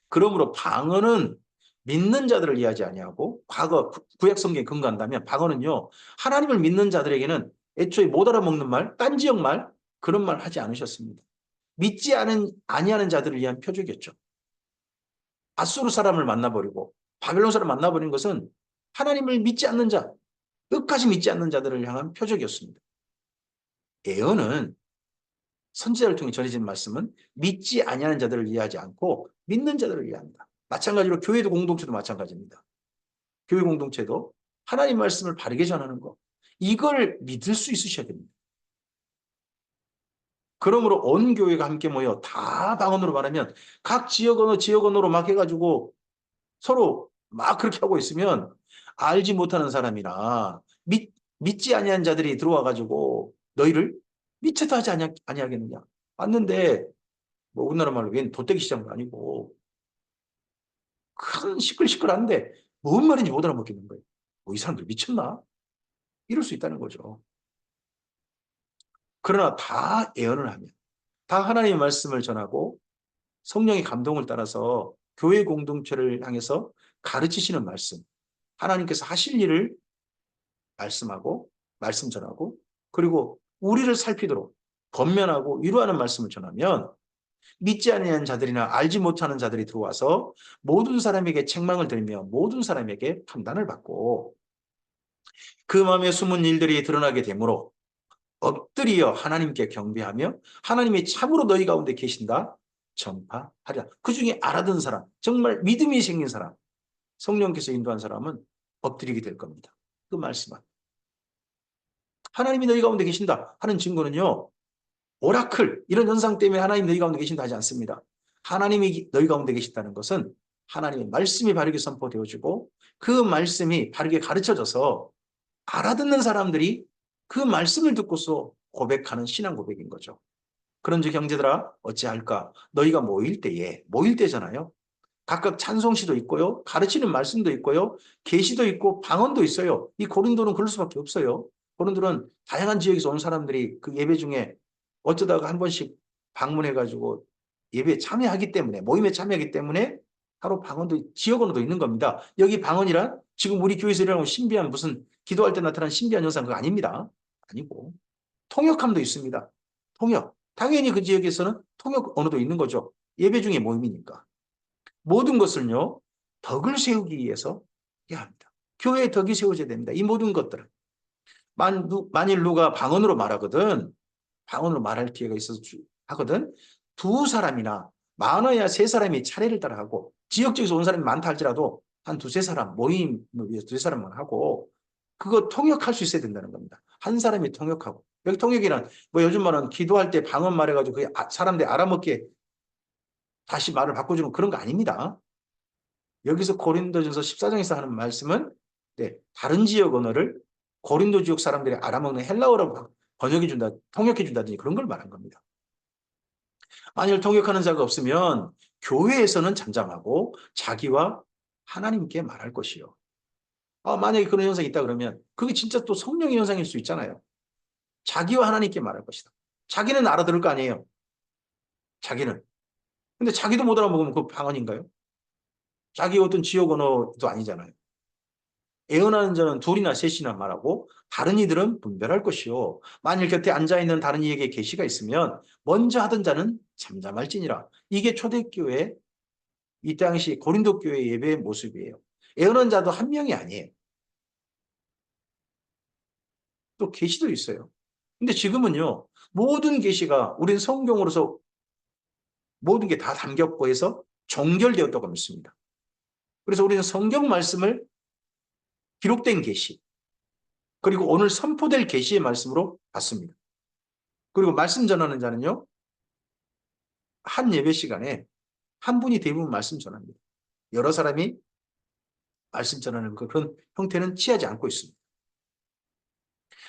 그러므로 방언은 믿는 자들을 이해하지 아니하고 과거 구약 성경에 근거한다면 방언은요. 하나님을 믿는 자들에게는 애초에 못 알아먹는 말, 딴 지역 말 그런 말 하지 않으셨습니다. 믿지 아니하는 자들을 위한 표적이었죠. 아수르 사람을 만나버리고 바벨론 사람을 만나버린 것은 하나님을 믿지 않는 자, 끝까지 믿지 않는 자들을 향한 표적이었습니다. 예언은 선지자를 통해 전해진 말씀은 믿지 아니하는 자들을 이해하지 않고 믿는 자들을 이해합니다. 마찬가지로 교회도 공동체도 마찬가지입니다. 교회 공동체도 하나님 말씀을 바르게 전하는 것, 이걸 믿을 수 있으셔야 됩니다. 그러므로 온 교회가 함께 모여 다 방언으로 말하면 각 지역 언어로 막 해가지고 서로 막 그렇게 하고 있으면 알지 못하는 사람이나 믿지 아니한 자들이 들어와가지고 너희를 미쳐도 하지 아니하겠느냐. 맞는데 뭐 우리나라 말로 웬 도떼기 시장도 아니고 큰 시끌시끌한데 뭔 말인지 못 알아먹겠는 거예요. 뭐 이 사람들 미쳤나? 이럴 수 있다는 거죠. 그러나 다 예언을 하면 다 하나님의 말씀을 전하고 성령의 감동을 따라서 교회 공동체를 향해서 가르치시는 말씀, 하나님께서 하실 일을 말씀하고 말씀 전하고 그리고 우리를 살피도록 권면하고 위로하는 말씀을 전하면 믿지 않는 자들이나 알지 못하는 자들이 들어와서 모든 사람에게 책망을 들며 모든 사람에게 판단을 받고 그 마음에 숨은 일들이 드러나게 되므로 엎드리어 하나님께 경배하며 하나님이 참으로 너희 가운데 계신다 전파하리라. 그 중에 알아듣는 사람, 정말 믿음이 생긴 사람, 성령께서 인도한 사람은 엎드리게 될 겁니다. 그 말씀은 하나님이 너희 가운데 계신다 하는 증거는요. 오라클 이런 현상 때문에 하나님 너희 가운데 계신다 하지 않습니다. 하나님이 너희 가운데 계신다는 것은 하나님의 말씀이 바르게 선포되어지고 그 말씀이 바르게 가르쳐져서 알아듣는 사람들이 그 말씀을 듣고서 고백하는 신앙 고백인 거죠. 그런즉 형제들아 어찌할까? 너희가 모일 때잖아요. 각각 찬송시도 있고요. 가르치는 말씀도 있고요. 계시도 있고 방언도 있어요. 이 고린도는 그럴 수밖에 없어요. 고린도는 다양한 지역에서 온 사람들이 그 예배 중에 어쩌다가 한 번씩 방문해가지고 예배에 참여하기 때문에 모임에 참여하기 때문에 하루 방언도 지역 언어도 있는 겁니다. 여기 방언이란 지금 우리 교회에서 일어나는 신비한 무슨 기도할 때 나타나는 신비한 현상 그거 아닙니다. 아니고 통역함도 있습니다. 통역. 당연히 그 지역에서는 통역 언어도 있는 거죠. 예배 중에 모임이니까. 모든 것을요. 덕을 세우기 위해서 해야 합니다. 교회에 덕이 세워져야 됩니다. 이 모든 것들은. 만일 누가 방언으로 말하거든. 방언으로 말할 기회가 있어서 하거든. 두 사람이나 많아야 세 사람이 차례를 따라하고 지역적에서 온 사람이 많다 할지라도 한 두세 사람 모임을 위해서 두세 사람만 하고 그거 통역할 수 있어야 된다는 겁니다. 한 사람이 통역하고 여기 통역이란 뭐 요즘 말은 기도할 때 방언 말해가지고 그 사람들이 알아먹게 다시 말을 바꿔주는 그런 거 아닙니다. 여기서 고린도전서 14장에서 하는 말씀은 네, 다른 지역 언어를 고린도 지역 사람들이 알아먹는 헬라어로 번역해 준다, 통역해 준다든지 그런 걸 말한 겁니다. 만일 통역하는 자가 없으면 교회에서는 잠잠하고 자기와 하나님께 말할 것이요. 만약에 그런 현상이 있다 그러면 그게 진짜 또 성령의 현상일 수 있잖아요. 자기와 하나님께 말할 것이다. 자기는 알아들을 거 아니에요. 자기는. 근데 자기도 못 알아먹으면 그 방언인가요? 자기 어떤 지역 언어도 아니잖아요. 예언하는 자는 둘이나 셋이나 말하고 다른 이들은 분별할 것이요. 만일 곁에 앉아있는 다른 이에게 계시가 있으면 먼저 하던 자는 잠잠할지니라. 이게 초대교회 이 당시 고린도 교회 예배의 모습이에요. 예언하는 자도 한 명이 아니에요. 또 계시도 있어요. 근데 지금은요. 모든 계시가 우린 성경으로서 모든 게 다 담겼고 해서 정결되었다고 믿습니다. 그래서 우리는 성경 말씀을 기록된 계시 그리고 오늘 선포될 계시의 말씀으로 받습니다. 그리고 말씀 전하는 자는요. 한 예배 시간에 한 분이 대부분 말씀 전합니다. 여러 사람이 말씀 전하는 그런 형태는 취하지 않고 있습니다.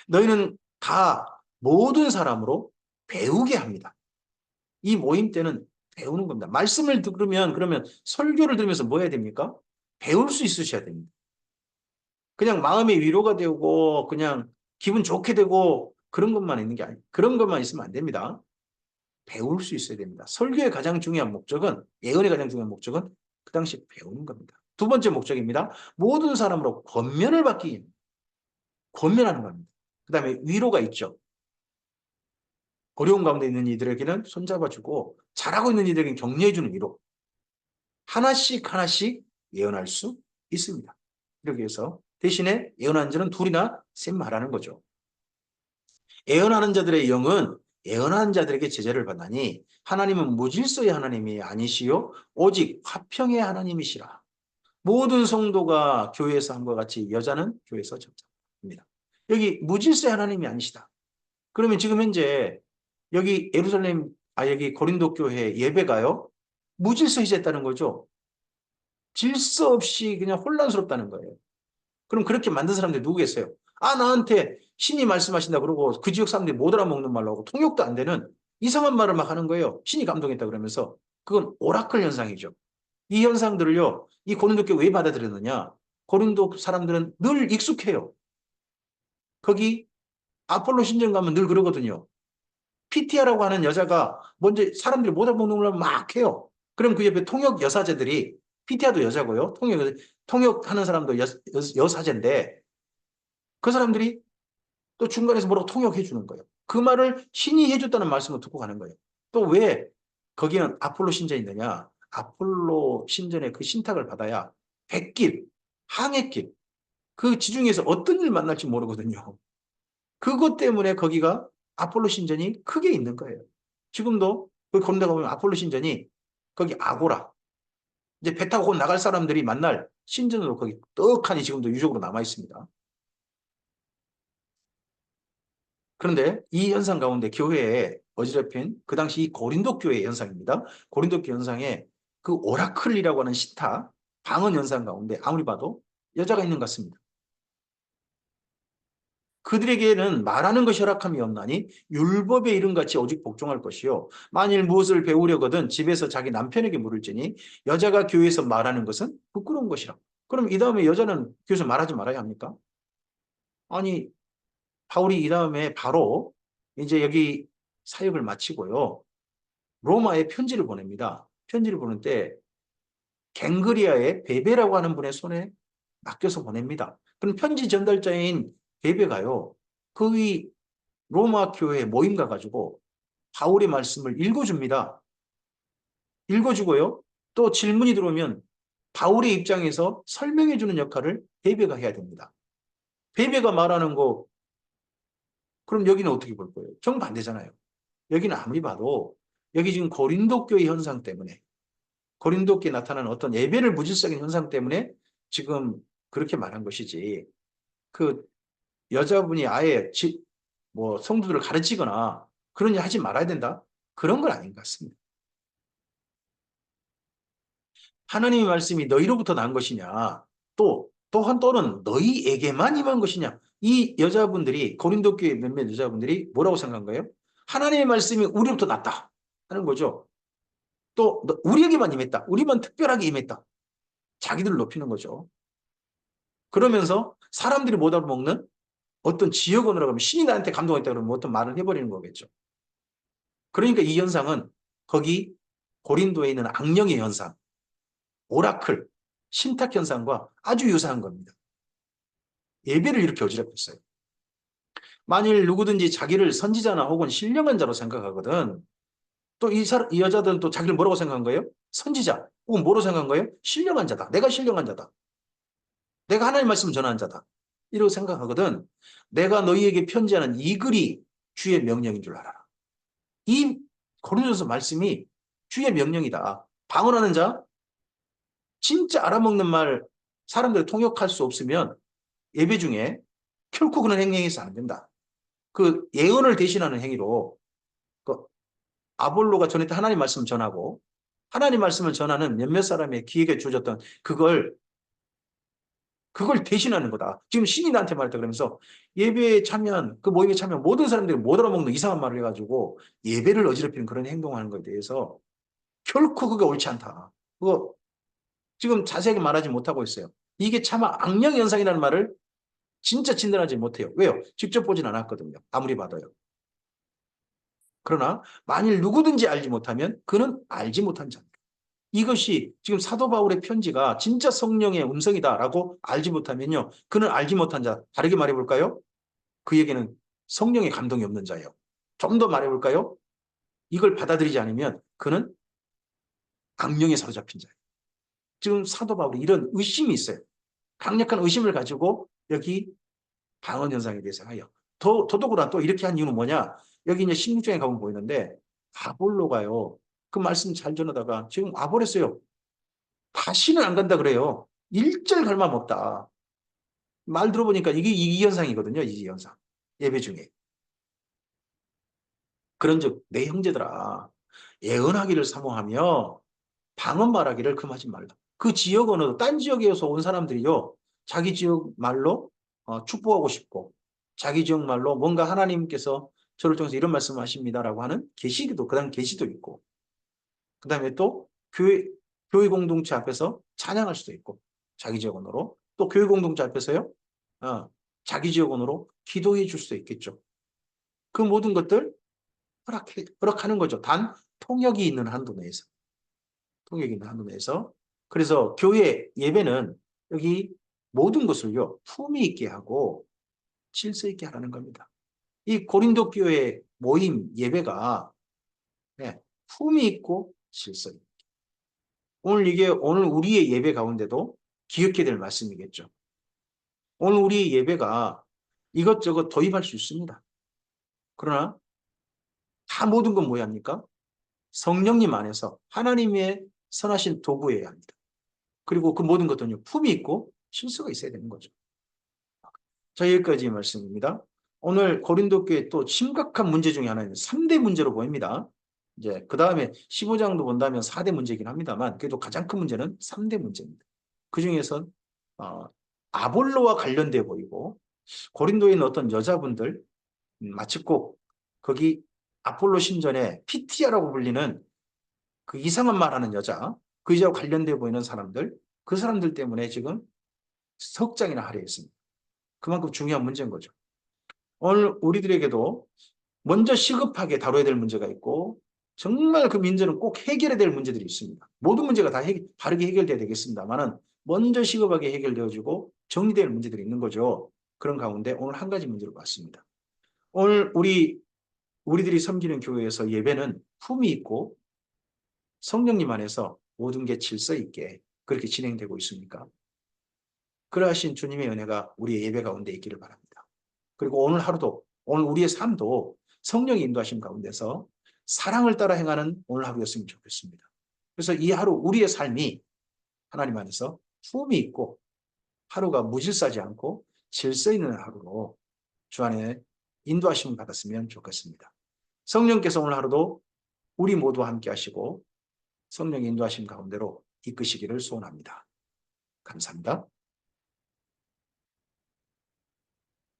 너희는 다 모든 사람으로 배우게 합니다. 이 모임 때는 배우는 겁니다. 말씀을 들으면 그러면 설교를 들으면서 뭐 해야 됩니까? 배울 수 있으셔야 됩니다. 그냥 마음의 위로가 되고 그냥 기분 좋게 되고 그런 것만 있는 게 아니에요. 그런 것만 있으면 안 됩니다. 배울 수 있어야 됩니다. 설교의 가장 중요한 목적은 예언의 가장 중요한 목적은 그 당시 배우는 겁니다. 두 번째 목적입니다. 모든 사람으로 권면을 받기 권면하는 겁니다. 그 다음에 위로가 있죠. 어려운 가운데 있는 이들에게는 손잡아주고 잘하고 있는 이들에게는 격려해주는 위로 하나씩 하나씩 예언할 수 있습니다. 이렇게 해서 대신에 예언하는 자는 둘이나 셋 말하는 거죠. 예언하는 자들의 영은 예언하는 자들에게 제재를 받나니 하나님은 무질서의 하나님이 아니시요 오직 화평의 하나님이시라. 모든 성도가 교회에서 함과 같이 여자는 교회에서 접잡합니다. 여기 무질서의 하나님이 아니시다. 그러면 지금 현재 여기 여기 고린도 교회 예배가요 무질서해졌다는 거죠. 질서 없이 그냥 혼란스럽다는 거예요. 그럼 그렇게 만든 사람들이 누구겠어요? 나한테 신이 말씀하신다 그러고 그 지역 사람들이 못 알아먹는 말로 하고 통역도 안 되는 이상한 말을 막 하는 거예요. 신이 감동했다 그러면서 그건 오라클 현상이죠. 이 현상들을요. 이 고린도 교회 왜 받아들였느냐? 고린도 사람들은 늘 익숙해요. 거기 아폴로 신전 가면 늘 그러거든요. 피티아라고 하는 여자가 먼저 사람들이 못 알아먹는 걸 막 해요. 그럼 그 옆에 통역 여사제들이 피티아도 여자고요. 통역하는 사람도 여사제인데 그 사람들이 또 중간에서 뭐라고 통역해 주는 거예요. 그 말을 신이 해줬다는 말씀을 듣고 가는 거예요. 또 왜 거기는 아폴로 신전이 있느냐? 아폴로 신전의 그 신탁을 받아야 백길, 항해길, 그 지중해에서 어떤 일 만날지 모르거든요. 그것 때문에 거기가 아폴로 신전이 크게 있는 거예요. 지금도 거기 건너가 보면 아폴로 신전이 거기 아고라, 이제 배 타고 곧 나갈 사람들이 만날 신전으로 거기 떡하니 지금도 유적으로 남아 있습니다. 그런데 이 현상 가운데 교회에 어지럽힌 그 당시 고린도 교회의 현상입니다. 고린도 교회 현상에 그 오라클이라고 하는 신타, 방언 현상 가운데 아무리 봐도 여자가 있는 것 같습니다. 그들에게는 말하는 것이 허락함이 없나니 율법의 이름같이 오직 복종할 것이요. 만일 무엇을 배우려거든 집에서 자기 남편에게 물을지니 여자가 교회에서 말하는 것은 부끄러운 것이라. 그럼 이 다음에 여자는 교회에서 말하지 말아야 합니까? 아니 바울이 이 다음에 바로 이제 여기 사역을 마치고요. 로마에 편지를 보냅니다. 편지를 보낼 때 갱그리아의 베베라고 하는 분의 손에 맡겨서 보냅니다. 그럼 편지 전달자인 베베가요. 거기 로마 교회 모임 가가지고 바울의 말씀을 읽어줍니다. 읽어주고요. 또 질문이 들어오면 바울의 입장에서 설명해주는 역할을 베베가 해야 됩니다. 베베가 말하는 거 그럼 여기는 어떻게 볼 거예요? 정반대잖아요. 여기는 아무리 봐도 여기 지금 고린도 교회 현상 때문에 고린도 교회에 나타나는 어떤 예배를 무질서하게 현상 때문에 지금 그렇게 말한 것이지 그 여자분이 아예 뭐 성도들을 가르치거나 그런 일 하지 말아야 된다? 그런 건 아닌 것 같습니다. 하나님의 말씀이 너희로부터 난 것이냐 또는 너희에게만 임한 것이냐 이 여자분들이 고린도 교회 몇몇 여자분들이 뭐라고 생각한 거예요? 하나님의 말씀이 우리로부터 났다 하는 거죠. 또 우리에게만 임했다. 우리만 특별하게 임했다. 자기들을 높이는 거죠. 그러면서 사람들이 못 알아먹는 어떤 지역 언어라고 하면 신이 나한테 감동했다 그러면 어떤 말을 해버리는 거겠죠. 그러니까 이 현상은 거기 고린도에 있는 악령의 현상, 오라클, 신탁 현상과 아주 유사한 겁니다. 예배를 이렇게 어지럽혔어요. 만일 누구든지 자기를 선지자나 혹은 신령한 자로 생각하거든, 또 이 여자들은 또 자기를 뭐라고 생각한 거예요? 선지자. 혹은 뭐로 생각한 거예요? 신령한 자다. 내가 신령한 자다. 내가 하나님 말씀 전하는 자다. 이러고 생각하거든. 내가 너희에게 편지하는 이 글이 주의 명령인 줄 알아라. 이 고린도서 말씀이 주의 명령이다. 방언하는 자, 진짜 알아먹는 말 사람들이 통역할 수 없으면 예배 중에 결코 그런 행위에서 안 된다. 그 예언을 대신하는 행위로 그 아볼로가 전했던 하나님 말씀을 전하고 하나님 말씀을 전하는 몇몇 사람의 기회가 주어졌던 그걸 대신하는 거다. 지금 신이 나한테 말했다 그러면서 예배에 참여한 그 모임에 참여한 모든 사람들이 못 알아먹는 이상한 말을 해가지고 예배를 어지럽히는 그런 행동하는 것에 대해서 결코 그게 옳지 않다. 그거 지금 자세하게 말하지 못하고 있어요. 이게 차마 악령 현상이라는 말을 진짜 진단하지 못해요. 왜요? 직접 보진 않았거든요. 아무리 봐도요. 그러나 만일 누구든지 알지 못하면 그는 알지 못한 자입니다. 이것이 지금 사도 바울의 편지가 진짜 성령의 음성이다라고 알지 못하면요. 그는 알지 못한 자. 다르게 말해볼까요? 그에게는 성령의 감동이 없는 자예요. 좀 더 말해볼까요? 이걸 받아들이지 않으면 그는 악령에 사로잡힌 자예요. 지금 사도 바울이 이런 의심이 있어요. 강력한 의심을 가지고 여기 방언 현상에 대해서 하여. 더더구나 또 이렇게 한 이유는 뭐냐? 여기 이제 16장에 가면 보이는데 아볼로가요. 그 말씀 잘 전하다가 지금 와버렸어요. 다시는 안 간다 그래요. 일절 갈 맘 없다. 말 들어보니까 이게 이 현상이거든요. 이 현상. 예배 중에. 그런즉 내 형제들아 예언하기를 사모하며 방언 말하기를 금하지 말라. 그 지역 언어도 딴 지역에서 온 사람들이요. 자기 지역 말로 축복하고 싶고 자기 지역 말로 뭔가 하나님께서 저를 통해서 이런 말씀하십니다라고 하는 계시도 그다음 계시도 있고 그다음에 또 교회 공동체 앞에서 찬양할 수도 있고 자기 지역 언어로 또 교회 공동체 앞에서요. 어, 자기 지역 언어로 기도해 줄 수도 있겠죠. 그 모든 것들 허락하는 거죠. 단 통역이 있는 한도 내에서. 통역이 있는 한도 내에서. 그래서 교회 예배는 여기 모든 것을요. 품위 있게 하고 질서 있게 하라는 겁니다. 이 고린도 교회 모임 예배가 네, 품위 있고 질서 있고 오늘 우리의 예배 가운데도 기억해야 될 말씀이겠죠. 오늘 우리의 예배가 이것저것 도입할 수 있습니다. 그러나 다 모든 건 뭐야 합니까? 성령님 안에서 하나님의 선하신 도구여야 합니다. 그리고 그 모든 것들은 품이 있고 실수가 있어야 되는 거죠. 자, 여기까지 말씀입니다. 오늘 고린도 교회 또 심각한 문제 중에 하나는 3대 문제로 보입니다. 이제 그 다음에 15장도 본다면 4대 문제이긴 합니다만 그래도 가장 큰 문제는 3대 문제입니다. 그 중에서 아볼로와 관련돼 보이고 고린도에 있는 어떤 여자분들 마치 꼭 거기 아폴로 신전에 피티아라고 불리는 그 이상한 말하는 여자 그 여자와 관련돼 보이는 사람들 그 사람들 때문에 지금 석장이나 하려 했습니다. 그만큼 중요한 문제인 거죠. 오늘 우리들에게도 먼저 시급하게 다뤄야 될 문제가 있고 정말 그 문제는 꼭 해결해야 될 문제들이 있습니다. 모든 문제가 다 바르게 해결돼야 되겠습니다만은 먼저 시급하게 해결되어지고 정리될 문제들이 있는 거죠. 그런 가운데 오늘 한 가지 문제를 봤습니다. 오늘 우리들이 섬기는 교회에서 예배는 품이 있고 성령님 안에서 모든 게 질서 있게 그렇게 진행되고 있습니까? 그러하신 주님의 은혜가 우리의 예배 가운데 있기를 바랍니다. 그리고 오늘 하루도 오늘 우리의 삶도 성령의 인도하심 가운데서 사랑을 따라 행하는 오늘 하루였으면 좋겠습니다. 그래서 이 하루 우리의 삶이 하나님 안에서 품이 있고 하루가 무질서하지 않고 질서 있는 하루로 주 안에 인도하심을 받았으면 좋겠습니다. 성령께서 오늘 하루도 우리 모두와 함께 하시고 성령의 인도하심 가운데로 이끄시기를 소원합니다. 감사합니다.